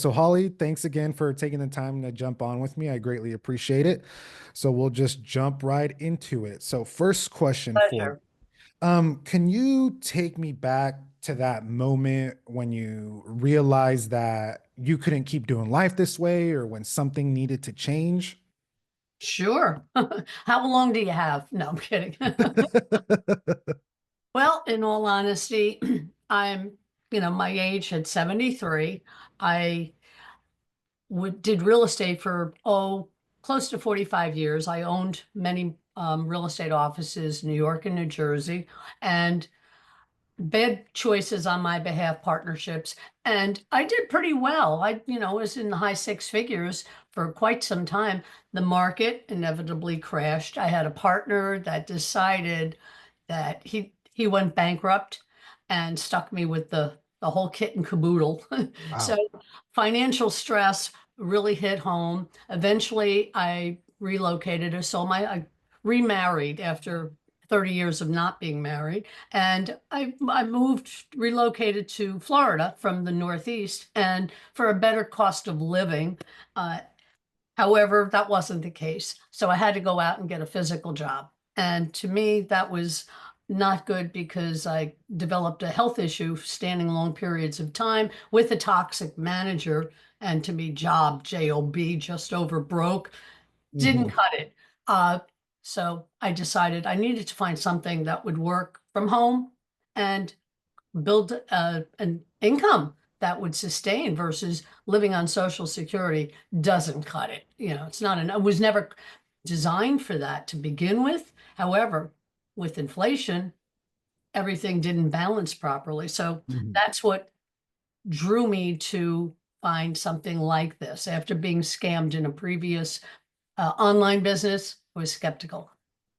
So, Holly, thanks again for taking the time to jump on with me. I greatly appreciate it. So, we'll just jump right into it. So, first question for you. Pleasure. Can you take me back to that moment when you realized that you couldn't keep doing life this way or when something needed to change? Sure. How long do you have? No, I'm kidding. Well, in all honesty, I'm, my age at 73. I did real estate for, close to 45 years. I owned many real estate offices, New York and New Jersey, and bad choices on my behalf, partnerships. And I did pretty well. Was in the high six figures for quite some time. The market inevitably crashed. I had a partner that decided that he went bankrupt and stuck me with the whole kit and caboodle. So Wow. financial stress really hit home. Eventually I relocated or sold I remarried after 30 years of not being married. And I relocated to Florida from the Northeast and for a better cost of living. Uh, However, that wasn't the case. So I had to go out and get a physical job. And to me, that was not good because I developed a health issue standing long periods of time with a toxic manager. And to me, job, just over broke, didn't Hmm. cut it. Uh, so I decided I needed to find something that would work from home and build an income that would sustain versus living on Social Security doesn't cut it. It was never designed for that to begin with. However, with inflation, everything didn't balance properly. So Hmm. that's what drew me to find something like this. After being scammed in a previous online business, I was skeptical.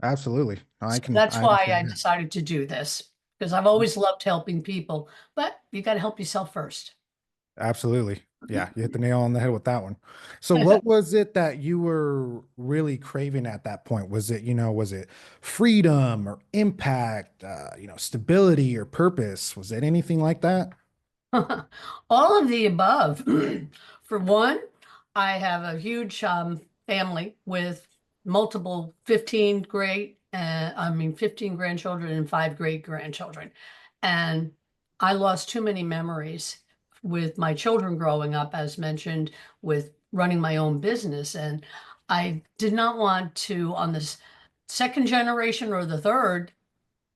Absolutely. No, So I that's why I understand that. decided to do this because I've always loved helping people, but you got to help yourself first. Absolutely. Yeah, you hit the nail on the head with that one. So what was it that you were really craving at that point? Was it freedom or impact, stability or purpose? Was it anything like that? All of the above. For one, I have a huge family with multiple 15 grandchildren and five great grandchildren. And I lost too many memories with my children growing up, as mentioned, with running my own business. And I did not want to, on this second generation or the third,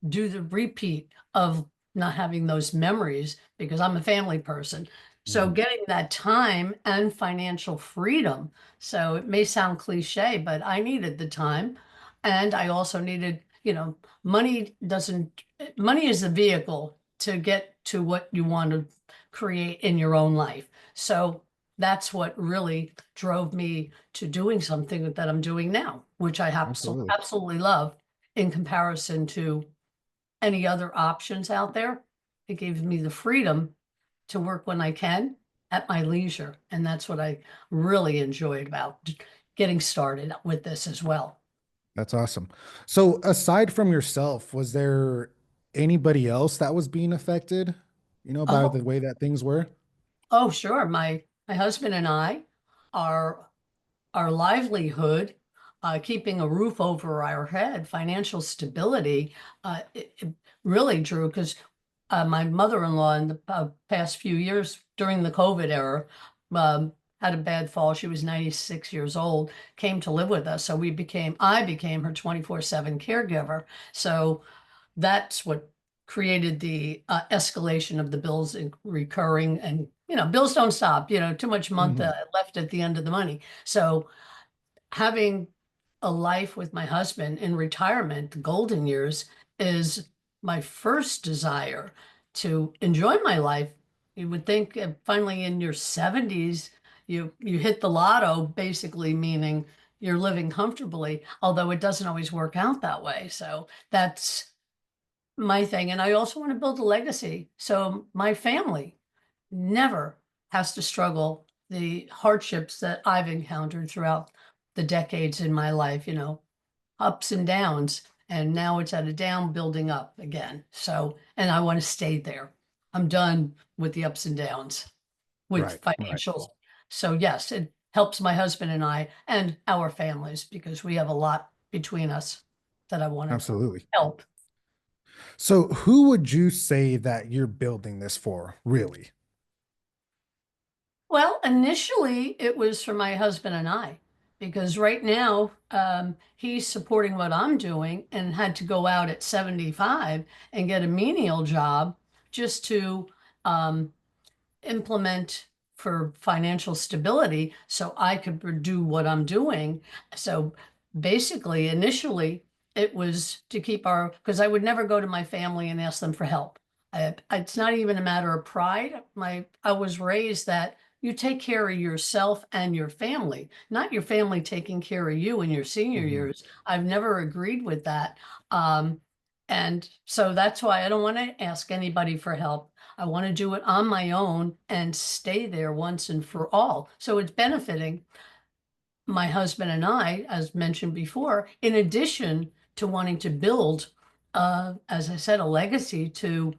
do the repeat of not having those memories because I'm a family person. So Mhm. getting that time and financial freedom. So it may sound cliche, but I needed the time and I also needed, money is the vehicle to get to what you want to create in your own life. So that's what really drove me to doing something that I'm doing now, which I Absolutely. absolutely love in comparison to any other options out there. It gives me the freedom to work when I can at my leisure. And that's what I really enjoyed about getting started with this as well. That's awesome. So aside from yourself, was there anybody else that was being affected, by Oh, the way that things were? oh, sure. My husband and I are our livelihood, keeping a roof over our head, financial stability, it really drew because my mother-in-law in the past few years during the COVID era had a bad fall. She was 96 years old, came to live with us. So I became her 24/7 caregiver. So that's what created the escalation of the bills recurring and bills don't stop, too much month Hmm. left at the end of the money. So having a life with my husband in retirement, the golden years, is my first desire to enjoy my life. You would think finally in your 70s, you hit the lotto, basically meaning you're living comfortably, although it doesn't always work out that way. So that's my thing. And I also want to build a legacy. So my family never has to struggle the hardships that I've encountered throughout the decades in my life, ups and downs. And now it's at a down building up again. So, and I want to stay there. I'm done with the ups and downs with Right, right. financials. So yes, it helps my husband and I and our families because we have a lot between us that I want to Absolutely. help. So who would you say that you're building this for, really? Well, initially it was for my husband and I, because right now he's supporting what I'm doing and had to go out at 75 and get a menial job just to um, implement for financial stability so I could do what I'm doing. So basically, initially, it was to keep our, because I would never go to my family and ask them for help. It's not even a matter of pride. I was raised that you take care of yourself and your family, not your family taking care of you in your senior Mhm. years. I've never agreed with that. Um, and so that's why I don't want to ask anybody for help. I want to do it on my own and stay there once and for all. So it's benefiting my husband and I, as mentioned before, in addition to wanting to build, as I said, a legacy to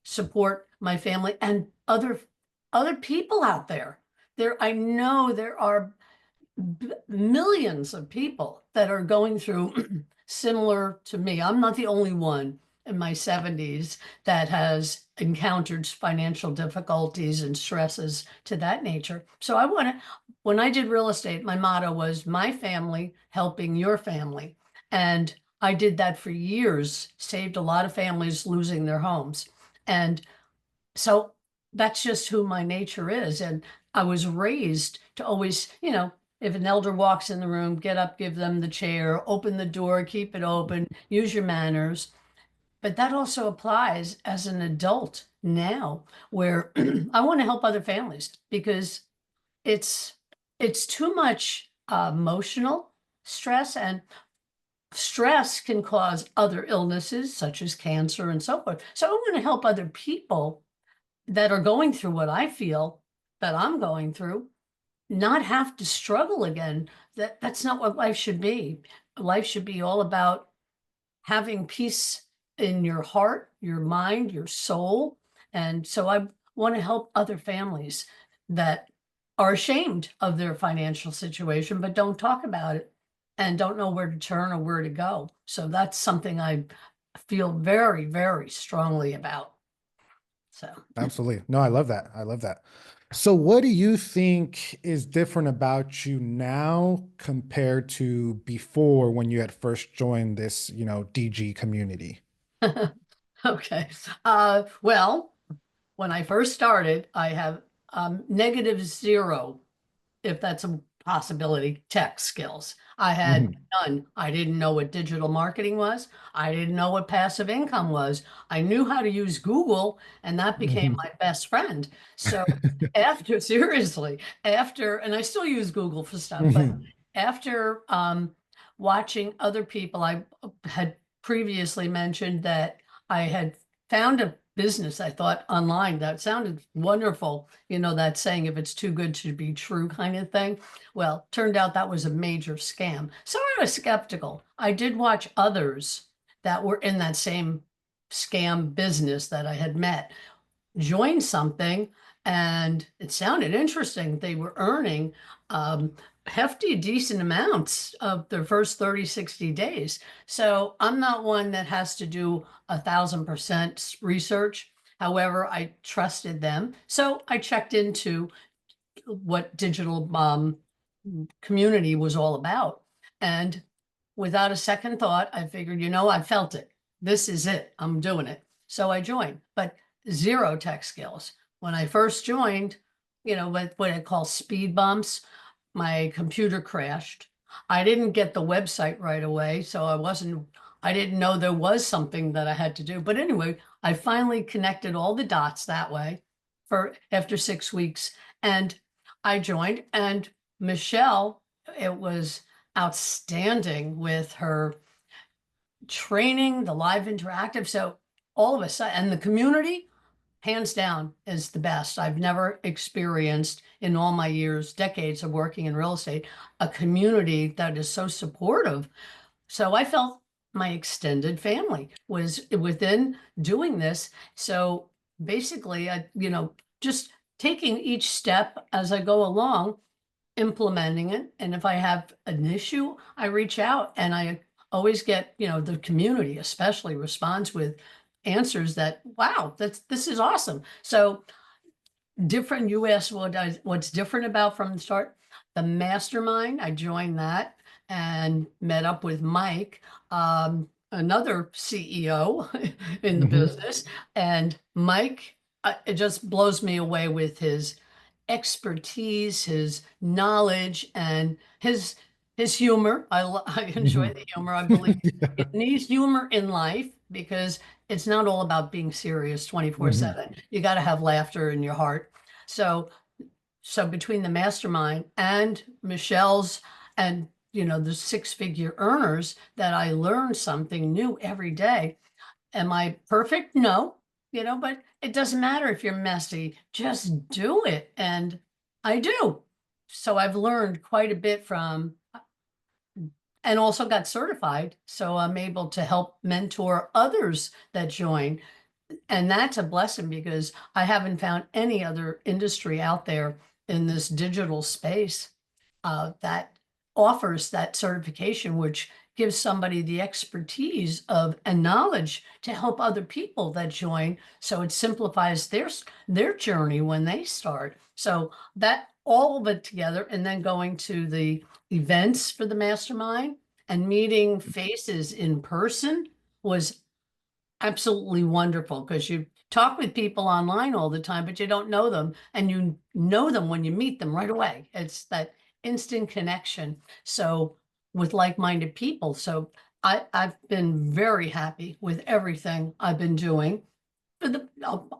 support my family and other people out there. I know there are millions of people that are going through similar to me. I'm not the only one in my 70s that has encountered financial difficulties and stresses to that nature. So when I did real estate, my motto was my family helping your family. And I did that for years, saved a lot of families losing their homes. And so that's just who my nature is. And I was raised to always, if an elder walks in the room, get up, give them the chair, open the door, keep it open, use your manners. But that also applies as an adult now, where I want to help other families because it's it's too much emotional stress, and stress can cause other illnesses such as cancer and so forth. So I want to help other people that are going through what I feel that I'm going through, not have to struggle again. That's not what life should be. Life should be all about having peace in your heart, your mind, your soul. And so I want to help other families that are ashamed of their financial situation, but don't talk about it and don't know where to turn or where to go. So that's something I feel very, very strongly about. So. Absolutely. No, I love that. I love that. So what do you think is different about you now compared to before when you had first joined this, DG community? Okay. Well, when I first started, I have -0, if that's a possibility, tech skills. I had Mhm. none. I didn't know what digital marketing was. I didn't know what passive income was. I knew how to use Google, and that became Mhm. my best friend. So seriously, and I still use Google for stuff, but Mhm. after watching other people, I had previously mentioned that I had found a business I thought online that sounded wonderful. That saying, if it's too good to be true kind of thing. Well, turned out that was a major scam. So I was skeptical. I did watch others that were in that same scam business that I had met joined something, and it sounded interesting. They were earning um, hefty, decent amounts of their first 30, 60 days. So I'm not one that has to do 1,000% research. However, I trusted them. So I checked into what digital community was all about. And without a second thought, I figured, I felt it. This is it. I'm doing it. So I joined, but zero tech skills. When I first joined, what I call speed bumps, my computer crashed. I didn't get the website right away, so I didn't know there was something that I had to do. But anyway, I finally connected all the dots that way for after 6 weeks, and I joined. And Michelle, it was outstanding with her training, the live interactive. So all of a sudden, and the community, hands down, is the best. I've never experienced in all my years, decades of working in real estate, a community that is so supportive. So I felt my extended family was within doing this. So basically, just taking each step as I go along, implementing it. And if I have an issue, I reach out and I always get, the community especially responds with answers that, wow, this is awesome. So different, you asked what's different about from the start. The mastermind, I joined that and met up with Mike, another CEO in the Hmm. business. And Mike, it just blows me away with his expertise, his knowledge, and his humor. I enjoy Hmm. the humor. I believe Yeah. it needs humor in life because it's not all about being serious Hmm. 24/7. You got to have laughter in your heart. So, so between the mastermind and Michelle's and the six-figure earners that I learn something new every day. Am I perfect? No, but it doesn't matter if you're messy. Just do it. And I do. So I've learned quite a bit from and also got certified. So I'm able to help mentor others that join. And that's a blessing because I haven't found any other industry out there in this digital space that offers that certification, which gives somebody the expertise of and knowledge to help other people that join. So it simplifies their journey when they start. So that all of it together, and then going to the events for the mastermind and meeting faces in person was absolutely wonderful because you talk with people online all the time, but you don't know them, and you know them when you meet them right away. It's that instant connection. So with like-minded people. So I've been very happy with everything I've been doing for the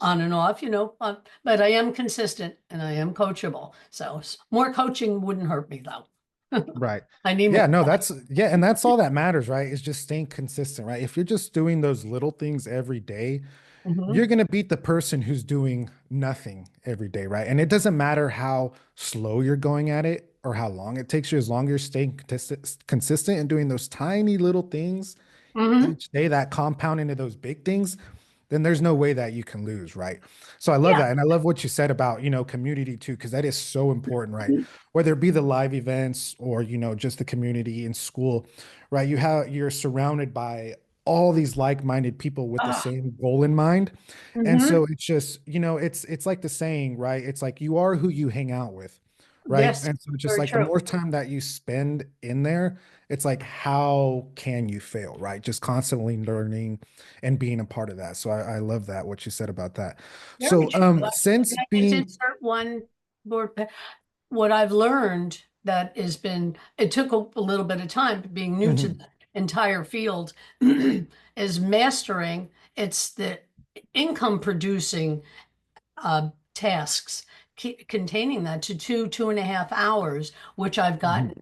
on and off, but I am consistent and I am coachable. So more coaching wouldn't hurt me though. Right. I need Yeah, more. no, and that's all that matters, right? Is just staying consistent, right? If you're just doing those little things every day, you're Mhm. going to beat the person who's doing nothing every day, right? And it doesn't matter how slow you're going at it or how long it takes you, as long as you're staying consistent and doing those tiny little things Mhm. each day that compound into those big things, then there's no way that you can lose, right? So I love Yeah. that. And I love what you said about, community too, because that is so important, right? Whether it be the live events or, just the community in school, right? You're surrounded by all these like-minded people with the Ah. same goal in mind. And Mhm. so it's just, it's like the saying, right? It's like you are who you hang out with, right? Yes, And so it's just very like the true. more time that you spend in there, it's like how can you fail, right? Just constantly learning and being a part of that. So I love that what you said about that. Very So true. since Can I just being insert one more? What I've learned that has been, it took a little bit of time being new to Mhm, the entire field is mastering. It's the income producing tasks, containing that to 2.5 hours, which I've mhm, gotten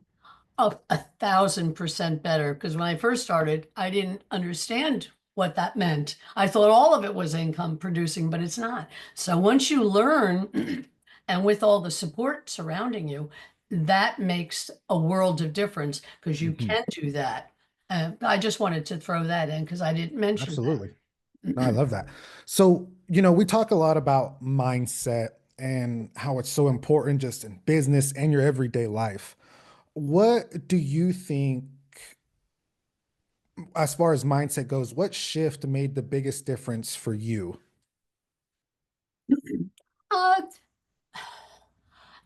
1,000% better because when I first started, I didn't understand what that meant. I thought all of it was income producing, but it's not. So once you learn, and with all the support surrounding you, that makes a world of difference because you mhm. can do that. I just wanted to throw that in because I didn't mention Absolutely. No, I that. love that. So, we talk a lot about mindset and how it's so important just in business and your everyday life. What do you think, as far as mindset goes, what shift made the biggest difference for you? uh,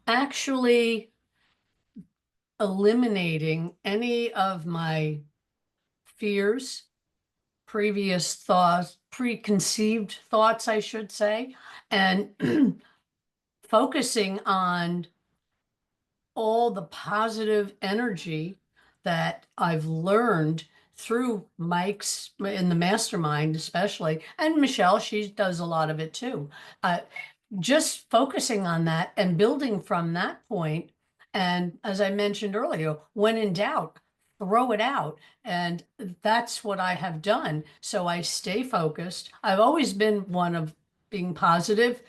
Actually, eliminating any of my fears, previous thoughts, preconceived thoughts, I should say, and focusing on all the positive energy that I've learned through Mike's in the mastermind, especially, and Michelle, she does a lot of it too. Uh, just focusing on that and building from that point. And as I mentioned earlier, when in doubt, throw it out. And that's what I have done. So I stay focused. I've always been one of being positive,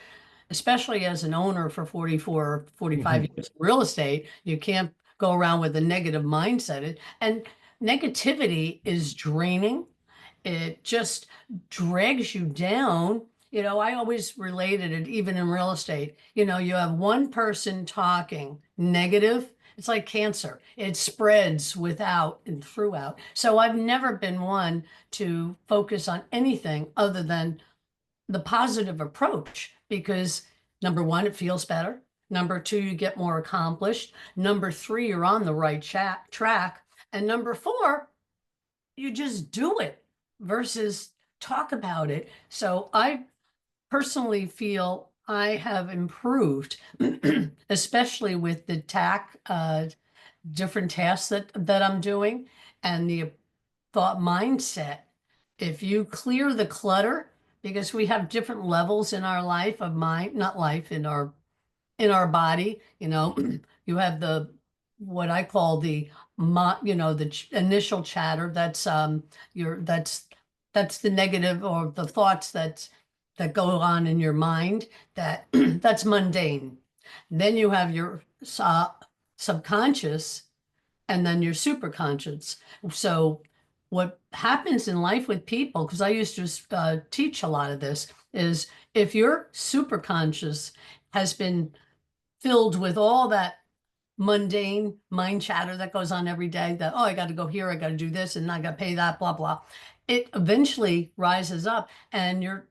especially as an owner for 44, 45 Mhm, years in real estate. You can't go around with a negative mindset. And negativity is draining. It just drags you down. I always related it, even in real estate. You have one person talking negative. It's like cancer. It spreads without and throughout. So I've never been one to focus on anything other than the positive approach because number one, it feels better. Number two, you get more accomplished. Number three, you're on the right track. And number four, you just do it versus talk about it. So I personally feel I have improved, especially with the different tasks that I'm doing and the thought mindset. If you clear the clutter, because we have different levels in our life of mind, not life in our body, you have the what I call the initial chatter. Your that's the negative or the thoughts that go on in your mind that that's mundane. Then you have your subconscious and then your superconscious. So what happens in life with people, because I used to teach a lot of this, is if your superconscious has been filled with all that mundane mind chatter that goes on every day that, oh, I got to go here, I got to do this, and I got to pay that, blah, blah. It eventually rises up and you're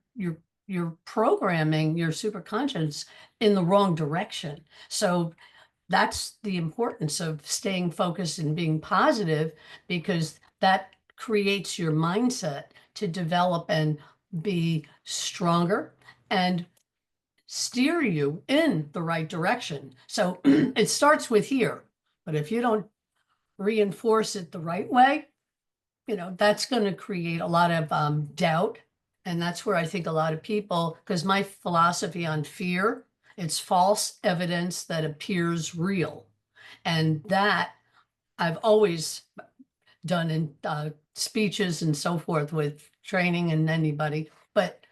programming your superconscious in the wrong direction. So that's the importance of staying focused and being positive because that creates your mindset to develop and be stronger and steer you in the right direction. So it starts with here, but if you don't reinforce it the right way, that's going to create a lot of doubt. And that's where I think a lot of people, because my philosophy on fear, it's false evidence that appears real. And that I've always done in speeches and so forth with training and anybody, but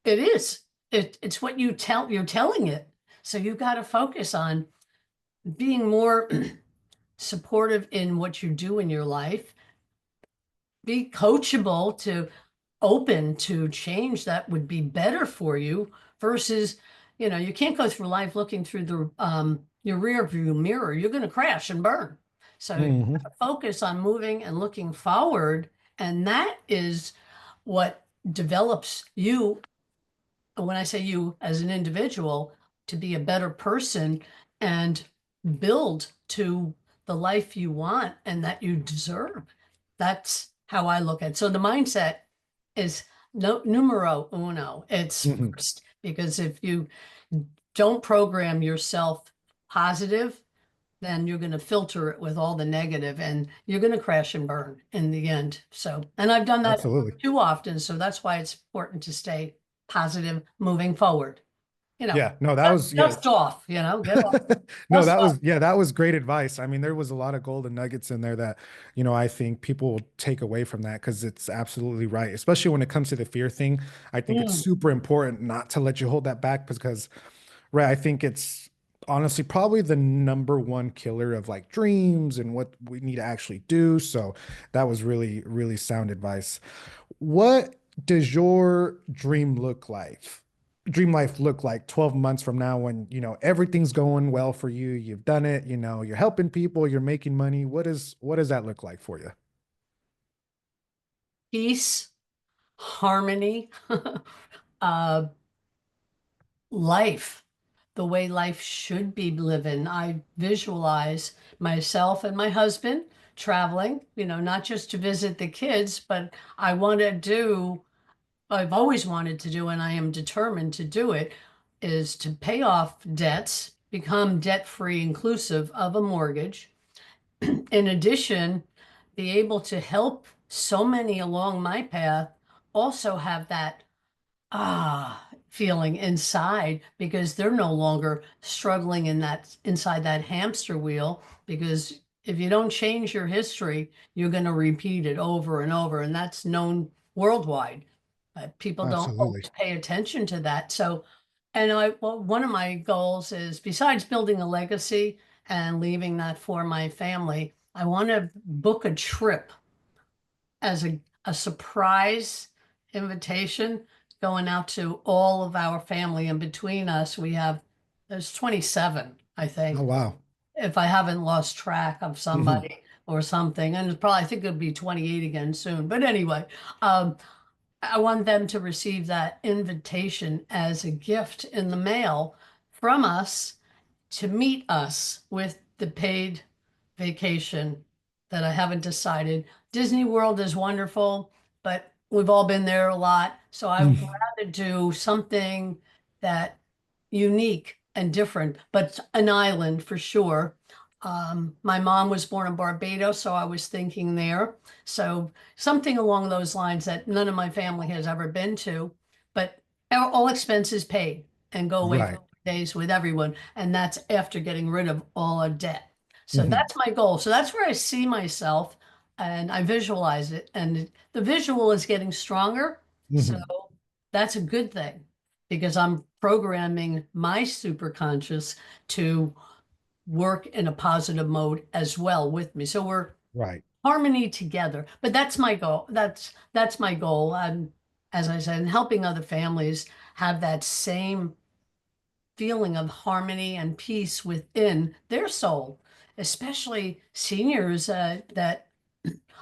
it is. It's what you're telling it. So you've got to focus on being more supportive in what you do in your life, be coachable to open to change that would be better for you versus, you can't go through life looking through the your rear view mirror. You're going to crash and burn. So you Hmm. have to focus on moving and looking forward, and that is what develops you when I say you as an individual, to be a better person and build to the life you want and that you deserve. That's how I look at it. So the mindset is no numero uno. It's Hmm. first because if you don't program yourself positive, then you're going to filter it with all the negative and you're going to crash and burn in the end. So, and I've done that Absolutely. too often. So that's why it's important to stay positive moving forward. Yeah, no, that was, yeah. Dust off, get off, No, dust that off. was, yeah, that was great advice. I mean, there was a lot of golden nuggets in there that, I think people will take away from that because it's absolutely right. Especially when it comes to the fear thing. I think it's Mm. super important not to let you hold that back because, right, I think it's honestly probably the number one killer of like dreams and what we need to actually do. So that was really, really sound advice. What does your dream life look like 12 months from now when, everything's going well for you, you've done it, you're helping people, you're making money. What does that look like for you? Peace, harmony, uh, life, the way life should be living. I visualize myself and my husband traveling, not just to visit the kids, but I want to do, I've always wanted to do, and I am determined to do it, is to pay off debts, become debt free, inclusive of a mortgage. In addition, be able to help so many along my path also have that feeling inside because they're no longer struggling inside that hamster wheel because if you don't change your history you're going to repeat it over and over and that's known worldwide, but people don't Absolutely. always pay attention to that. So and one of my goals is besides building a legacy and leaving that for my family, I want to book a trip as a surprise invitation going out to all of our family. And between us, there's 27, I Oh, think, wow. if I haven't lost track of Hmm. somebody or something. And it's probably, I think it'll be 28 again soon. But anyway, um, I want them to receive that invitation as a gift in the mail from us to meet us with the paid vacation that I haven't decided. Disney World is wonderful, but we've all been there a lot. So I would rather do something that unique and different, but an island for sure. My mom was born in Barbados, so I was thinking there. So something along those lines that none of my family has ever been to, but all expenses paid and go away for Right. days with everyone. And that's after getting rid of all our debt. So Hmm. that's my goal. So that's where I see myself and I visualize it. And the visual is getting stronger. So Hmm. that's a good thing because I'm programming my superconscious to work in a positive mode as well with me. So we're Right. harmony together. But that's my goal. That's my goal. As I said, and helping other families have that same feeling of harmony and peace within their soul, especially seniors that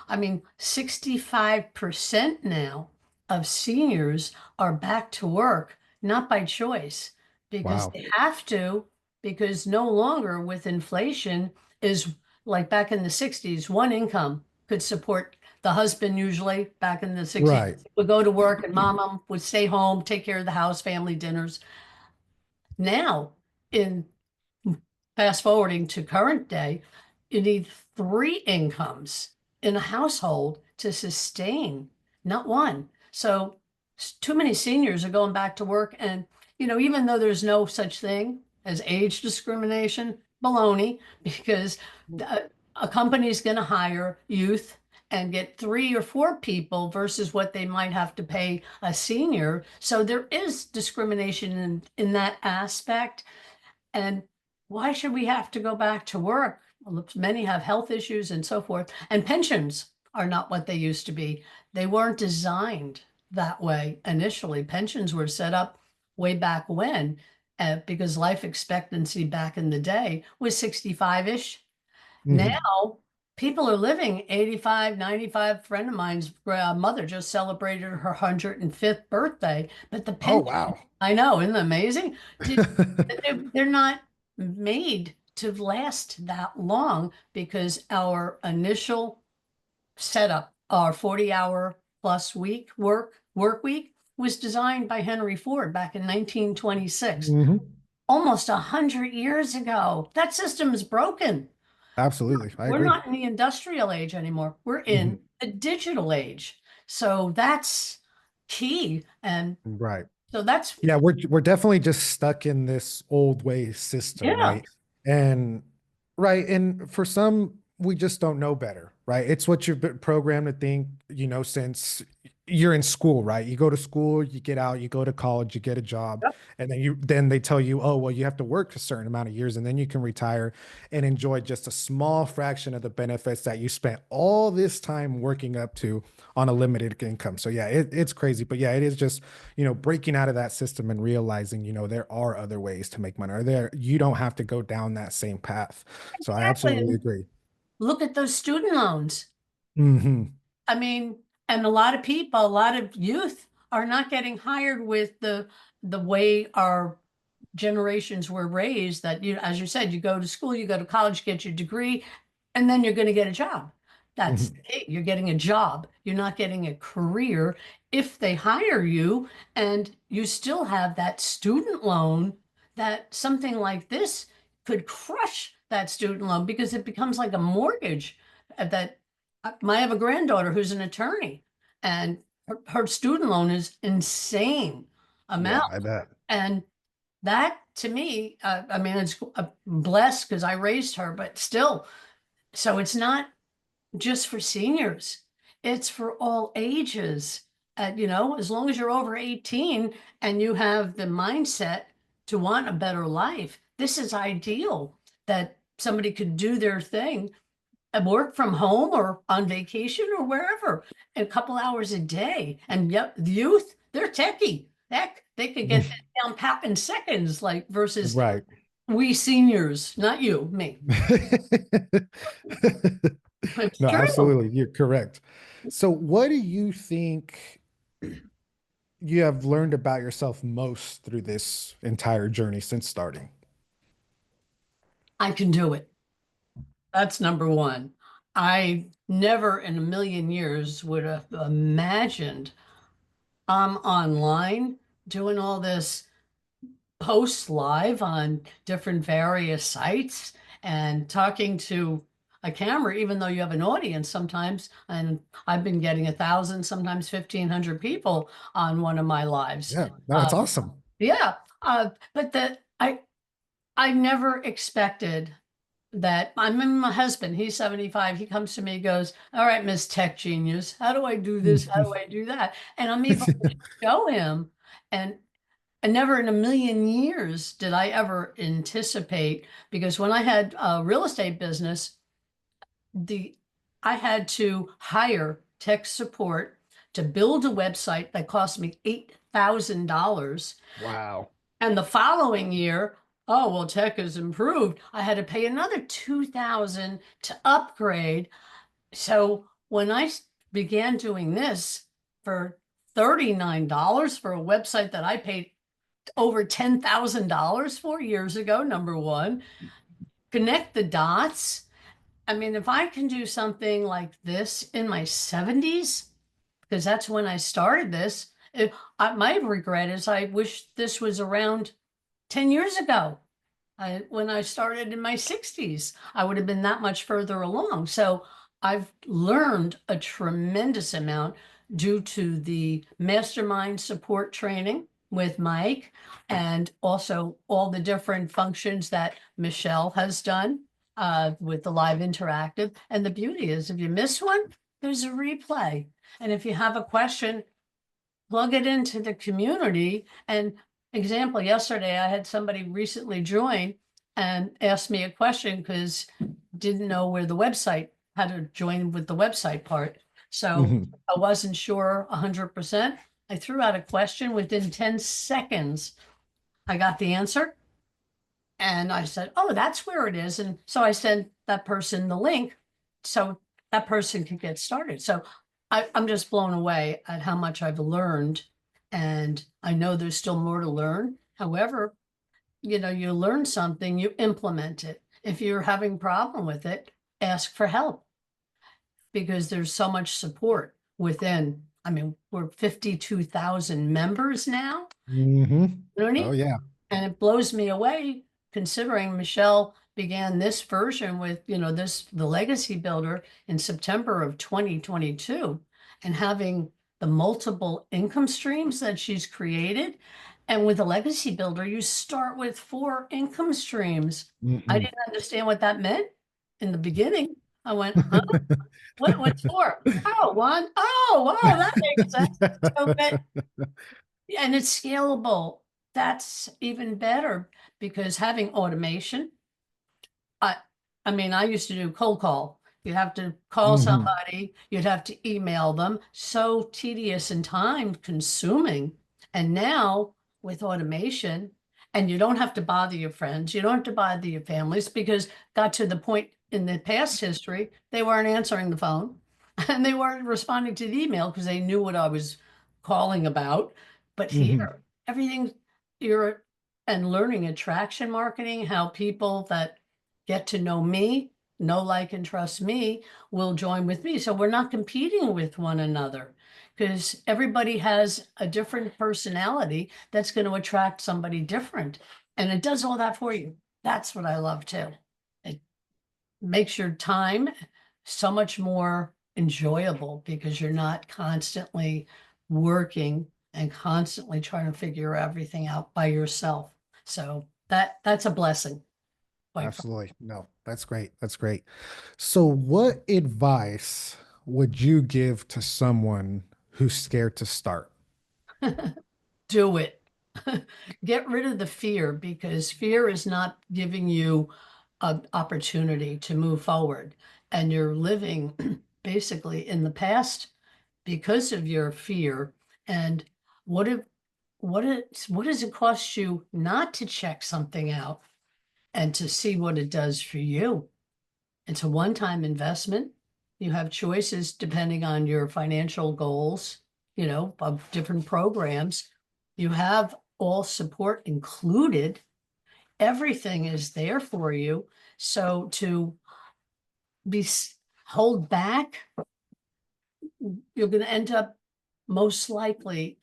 I mean, 65% now of seniors are back to work, not by choice, because Wow. they have to, because no longer with inflation is like back in the 60s, one income could support the husband usually back in the 60s Right. would go to work and mama would stay home, take care of the house, family dinners. Now, in fast forwarding to current day, you need three incomes in a household to sustain, not one. So too many seniors are going back to work. And, even though there's no such thing as age discrimination, baloney, because a company is going to hire youth and get 3 or 4 people versus what they might have to pay a senior. So there is discrimination in that aspect. And why should we have to go back to work? Well, many have health issues and so forth. And pensions are not what they used to be. They weren't designed that way initially. Pensions were set up way back when, because life expectancy back in the day was 65-ish. Hmm. Now, people are living 85, 95. Friend of mine's mother just celebrated her 105th birthday, but the Oh, pension, wow. I know, isn't that amazing? They're not made to last that long because our initial setup, our 40-hour plus work week, was designed by Henry Ford back in 1926, Hmm. almost 100 years ago. That system is broken. Absolutely. I We're agree. not in the industrial age anymore. We're in Hmm. the digital age. So that's key. And Right. so that's, Yeah, we're definitely just stuck in this old way system, yeah, right? And right, and for some, we just don't know better, right? It's what you've been programmed to think, since you're in school, right? You go to school, you get out, you go to college, you get a job, and then they tell you, oh, well, you have to work a certain amount of years, and then you can retire and enjoy just a small fraction of the benefits that you spent all this time working up to on a limited income. So yeah, it's crazy, but yeah, it is just breaking out of that system and realizing, there are other ways to make money, or you don't have to go down that same path. So I exactly. absolutely And agree. look at those student loans. Hmm. I mean, and a lot of people, a lot of youth are not getting hired with the way our generations were raised that as you said, you go to school, you go to college, get your degree, and then you're going to get a job. That's Hmm. it. You're getting a job. You're not getting a career if they hire you, and you still have that student loan that something like this could crush that student loan because it becomes like a mortgage that I have a granddaughter who's an attorney and her student loan is insane Yeah, amount. I bet. And that to me, I mean, it's blessed because I raised her, but still, so it's not just for seniors, it's for all ages. As long as you're over 18 and you have the mindset to want a better life, this is ideal that somebody could do their thing and work from home or on vacation or wherever, a couple hours a day. And yep, the youth, they're techie. Heck, they could get that down pat in seconds, like versus Right. we seniors, not you, me. It's No, true. absolutely. You're correct. So, what do you think you have learned about yourself most through this entire journey since starting? I can do it. That's number one. I never in a million years would have imagined I'm online doing all this posts live on different various sites and talking to a camera, even though you have an audience sometimes. And I've been getting 1,000, sometimes 1,500 people on one of my lives. Yeah, no, Uh, it's awesome. yeah, but I never expected that. I'm in my husband, he's 75. He comes to me, he goes, "All right, Miss Tech Genius, how do I do this? How do I do that?" And I'm able to show him. And and never in a million years did I ever anticipate, because when I had a real estate business, the I had to hire tech support to build a website that cost me $8,000. Wow. And the following year, oh, well, tech has improved. I had to pay another 2,000 to upgrade. So when began doing this for $39 for a website that I paid over $10,000 4 years ago, number one, connect the dots. I mean, if I can do something like this in my 70s, because that's when I started this, my regret is I wish this was around 10 years ago. When I started in my 60s, I would have been that much further along. So I've learned a tremendous amount due to the mastermind support training with Mike, and also all the different functions that Michelle has done with the live interactive. And the beauty is, if you miss one, there's a replay. And if you have a question, plug it into the community. And example, yesterday I had somebody recently join and asked me a question because didn't know where the website, how to join with the website part. So Mhm. I wasn't sure 100%. I threw out a question. Within 10 seconds, I got the answer. And I said, "Oh, that's where it is." And so I sent that person the link so that person could get started. So I'm just blown away at how much I've learned. And I know there's still more to learn. However, you learn something, you implement it. If you're having a problem with it, ask for help, because there's so much support within. I mean, we're 52,000 members now. Mhm. You know what I Oh mean? yeah. And it blows me away considering Michelle began this version with, the Legacy Builder in September of 2022, and having the multiple income streams that she's created. And with the Legacy Builder, you start with 4 income streams. I Mhm. didn't understand what that meant in the beginning. I went, huh? What's four? Oh, one. Oh, wow, that makes sense. So, and it's scalable. That's even better, because having automation, I I mean, I used to do cold call. You'd have to call Mhm. somebody, you'd have to email them, so tedious and time consuming. And now with automation, and you don't have to bother your friends, you don't have to bother your families, because got to the point in the past history, they weren't answering the phone and they weren't responding to the email because they knew what I was calling about. But Mhm. here, everything you're and learning attraction marketing, how people that get to know me, know, like, and trust me, will join with me. So we're not competing with one another, because everybody has a different personality that's going to attract somebody different. And it does all that for you. That's what I love too. It makes your time so much more enjoyable, because you're not constantly working and constantly trying to figure everything out by yourself. So that's a blessing, quite Absolutely. No, that's great. That's great. So, what advice would you give to someone who's scared to start? do it. Get rid of the fear, because fear is not giving you an opportunity to move forward. And you're living basically in the past because of your fear. And What if, what does it cost you not to check something out and to see what it does for you? It's a one-time investment. You have choices depending on your financial goals, of different programs. You have all support included. Everything is there for you. So to be hold back, you're going to end up most likely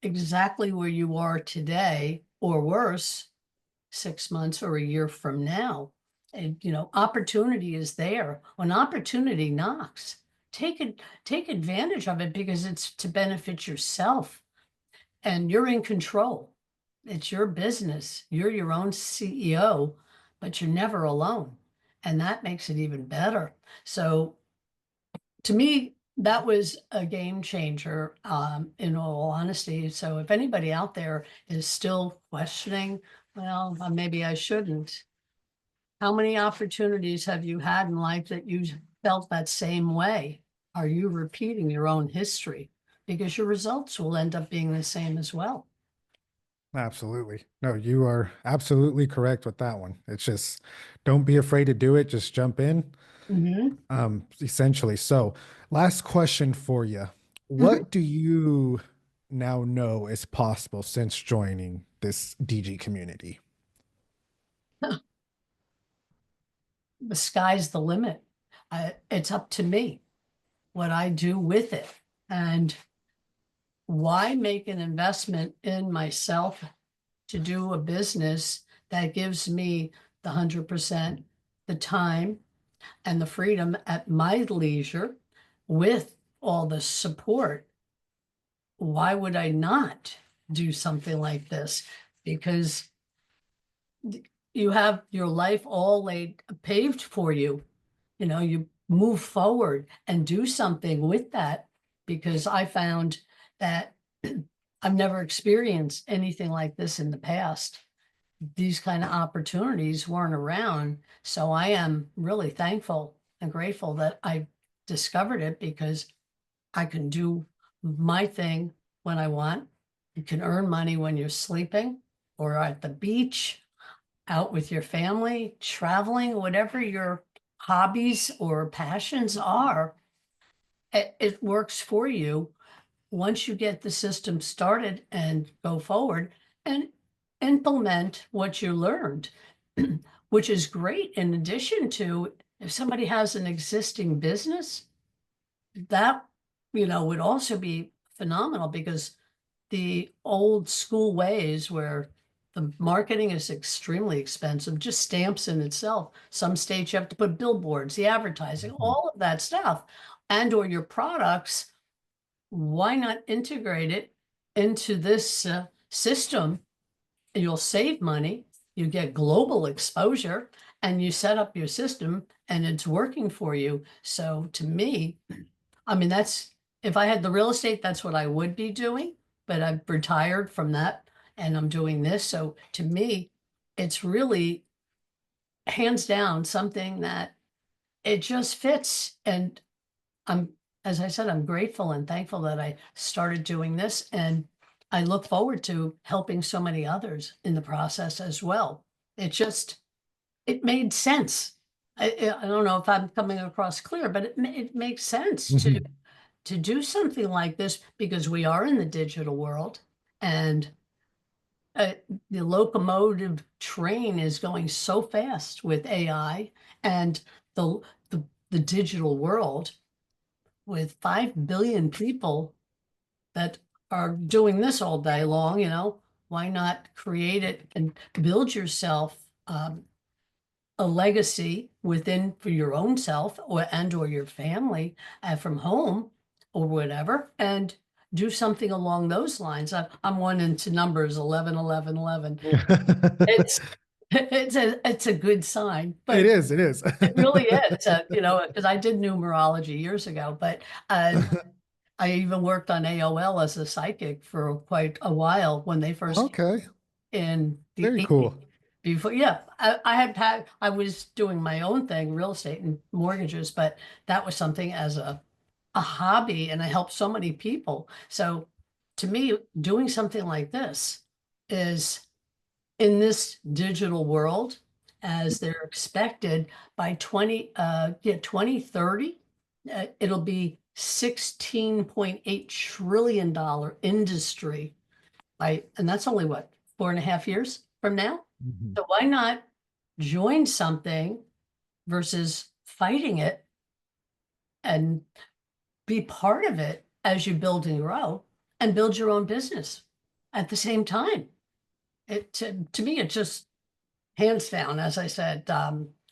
exactly where you are today or worse 6 months or a year from now. And opportunity is there. When opportunity knocks, take advantage of it because it's to benefit yourself and you're in control. It's your business. You're your own CEO, but you're never alone. And that makes it even better. So to me, that was a game changer, in all honesty. So if anybody out there is still questioning, well, maybe I shouldn't. How many opportunities have you had in life that you felt that same way? Are you repeating your own history? Because your results will end up being the same as well. Absolutely. No, you are absolutely correct with that one. It's just don't be afraid to do it. Just jump in. Mhm. Essentially. So, last question for you. Mhm. What do you now know is possible since joining this DG community? The sky's the limit. It's up to me what I do with it. And why make an investment in myself to do a business that gives me the 100%, the time and the freedom at my leisure with all the support? Why would I not do something like this? Because you have your life all laid paved for you. You move forward and do something with that because I found that I've never experienced anything like this in the past. These kind of opportunities weren't around. So I am really thankful and grateful that I discovered it because I can do my thing when I want. You can earn money when you're sleeping or at the beach, out with your family, traveling, whatever your hobbies or passions are. It works for you once you get the system started and go forward and implement what you learned, which is great. In addition to, if somebody has an existing business, that, would also be phenomenal because the old school ways where the marketing is extremely expensive, just stamps in itself. Some states you have to put billboards, the advertising, Mhm. all of that stuff, and or your products. Why not integrate it into this system? You'll save money, you get global exposure, and you set up your system and it's working for you. So to me, I mean, if I had the real estate, that's what I would be doing, but I've retired from that and I'm doing this. So to me, it's really hands down something that it just fits. And I'm, as I said, I'm grateful and thankful that I started doing this. And I look forward to helping so many others in the process as well. It made sense. I don't know if I'm coming across clear, but it makes sense to do something like this because we are in the digital world and uh, the locomotive train is going so fast with AI and the, the digital world with 5 billion people that are doing this all day long, why not create it and build yourself a legacy within for your own self or your family from home or whatever, and do something along those lines. I'm one into numbers 11, 11, 11. It's it's a good sign, It but is, it is. it really is. Because I did numerology years ago, but I even worked on AOL as a psychic for quite a while when they first Okay, in the very 80s. cool. Before, yeah, I was doing my own thing, real estate and mortgages, but that was something as a hobby, and I helped so many people. So to me, doing something like this is in this digital world, as they're expected by 2030, it'll be $16.8 trillion industry. And that's only what, 4.5 years from now? Mhm. So why not join something versus fighting it and be part of it as you build and grow and build your own business at the same time? To me, it just hands down, as I said,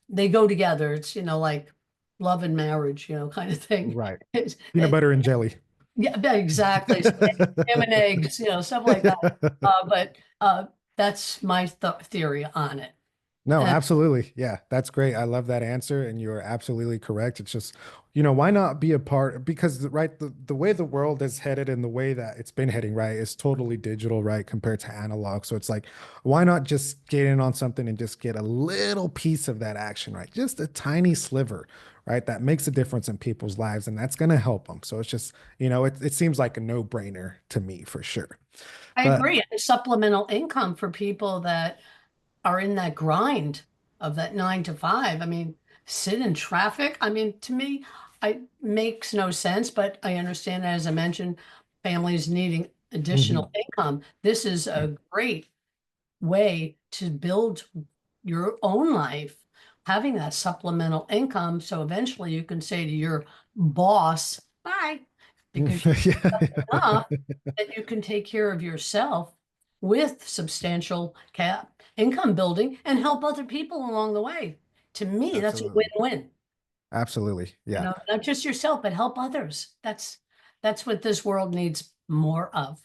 they go together. It's, like love and marriage, kind of thing. Right. It's, Peanut butter and jelly. yeah, yeah, exactly. So, ham and eggs, stuff like that. But that's my th theory on it. No, And absolutely. Yeah, that's great. I love that answer, and you're absolutely correct. It's just, why not be a part? Because, right, the way the world is headed and the way that it's been heading, right, is totally digital, right, compared to analog. So it's like, why not just get in on something and just get a little piece of that action, right? Just a tiny sliver, right, that makes a difference in people's lives, and that's going to help them. So it's just, it seems like a no-brainer to me for sure. I But agree. A supplemental income for people that are in that grind of that 9 to 5. I mean, sit in traffic. I mean, to me, it makes no sense, but I understand, as I mentioned, families needing additional mhm, income. This is yeah, a great way to build your own life, having that supplemental income. So eventually you can say to your boss, bye, because you have enough yeah, that you can take care of yourself with substantial cap income building and help other people along the way. To me, that's a absolutely. win-win. Absolutely. Yeah, Not just yourself, but help others. That's what this world needs more of.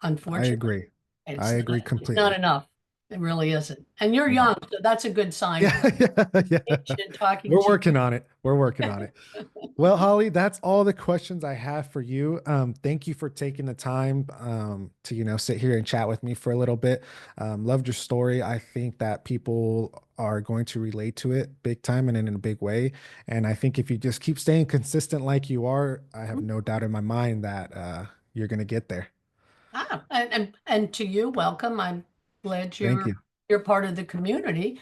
I Unfortunately, agree. I it's agree not completely. enough. It really isn't. And you're No. young, so that's a good sign Yeah, for yeah, yeah. and talking We're to working on it. We're working on it. Well, Holly, that's all the questions I have for you. Thank you for taking the time to, sit here and chat with me for a little bit. Loved your story. I think that people are going to relate to it big time and in a big way. And I think if you just keep staying consistent like you are, I have you. no doubt in my mind that you're going to get there. And to you, welcome. I'm glad Thank you. you're part of the community.